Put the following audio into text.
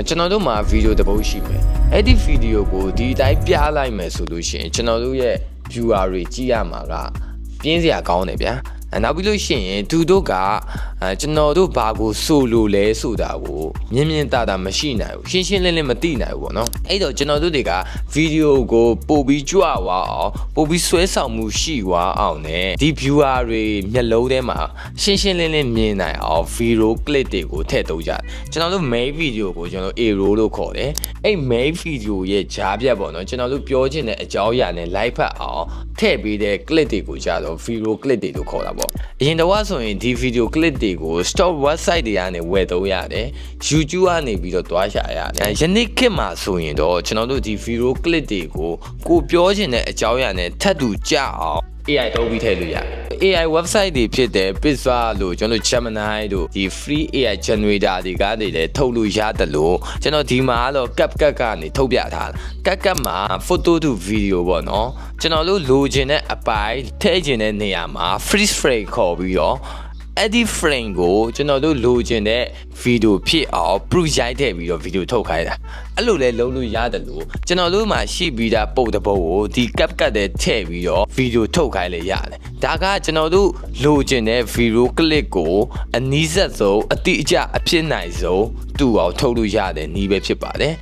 ကျွန်တော်တို့မှာဗီဒီယိုတစ်ပုဒ်ရှိမယ်အဲ့ဒီဗီဒီယိုကိုဒီအတိုင်းပြလိုက်မယ်ဆိုလို့ရှိရင်ကျွန်တော်တို့ရဲ့ viewer တွေကြည့်ရမှာကပြင်းစရာကောင်းတယ်ဗျာနောက်ပြီးလို့ရှိရင်သူတို့ကကျွန်တော်တို့ဘာကိုဆိုလို့လဲဆိုတာကိုမြင်မြင်သာသာမရှိနိုင်ဘူးရှင်းရှင်းလင်းလင်းမသိနိုင်ဘူးပေါ့နော်အဲ့တော့ကျွန်တော်တို့တွေကဗီဒီယိုကိုပို့ပြီးကြွားအောင်ပို့ပြီးဆွဲဆောင်မှုရှိသွားအောင် ਨੇ ဒီ viewer တွေမျက်လုံးထဲမှာရှင်းရှင်းလင်းလင်းမြင်နိုင်အောင် video clip တွေကိုထည့်သုံးကြတယ်ကျွန်တော်တို့ main video ကိုကျွန်တော်တို့ A-roll လို့ခေါ်တယ်အဲ့ main video ရဲ့ဂျားပြတ်ပေါ့နော်ကျွန်တော်တို့ပြောချင်တဲ့အကြောင်းအရာနဲ့ live ဖတ်အောင်ထည့်ပေးတဲ့ clip တွေကိုကြတော့ video clip တွေလို့ခေါ်တာပေါ့အရင်တော့ဆိုရင်ဒီ video clip တွေကို stock website တွေကနေဝယ်သုံးရတယ် YouTube ကနေပြီးတော့တွားရှာရတယ်ယနေ့ခေတ်မှာဆိုရင်တော့ကျွန်တော်တို့ဒီ video clip တွေကိုကိုပြောချင်တဲ့အကြောင်းအရာနဲ့ထပ်တူကြအောင် AI သုံးပြီးထည့်လို့ရတယ် AI website တွေဖြစ်တဲ့ Pixar လို့ကျွန်တော်တို့ Gemini တို့ဒီ free AI generator တွေကနေလည်းထုတ်လို့ရတယ်လို့ကျွန်တော်ဒီမှာတော့ CapCut ကနေထုတ်ပြထားတာ CapCut မှာ photo to video ပေါ့နော်ကျွန်တော်တို့လိုချင်တဲ့အပိုင်းထည့်ချင်တဲ့နေရာမှာ freeze frame ခေါ်ပြီးတော့အဲ့ဒီ frame ကိုကျွန်တော်တို့လိုချင်တဲ့ video ဖြစ်အောင် proof ရိုက်ထည့်ပြီးတော့ video ထုတ်ခိုင်းတာအဲ့လိုလဲလုံးလို့ရတယ်လို့ကျွန်တော်တို့မှာရှိပြီးသားပုံတစ်ပုံကိုဒီ CapCut နဲ့ထည့်ပြီးတော့ video ထုတ်ခိုင်းလေရတယ်ဒါကကျွန်တော်တို့လိုချင်တဲ့ video clip ကိုအနီးစပ်ဆုံးအတိအကျအဖြစ်နိုင်ဆုံးတူအောင်ထုတ်လို့ရတဲ့နည်းပဲဖြစ်ပါတယ်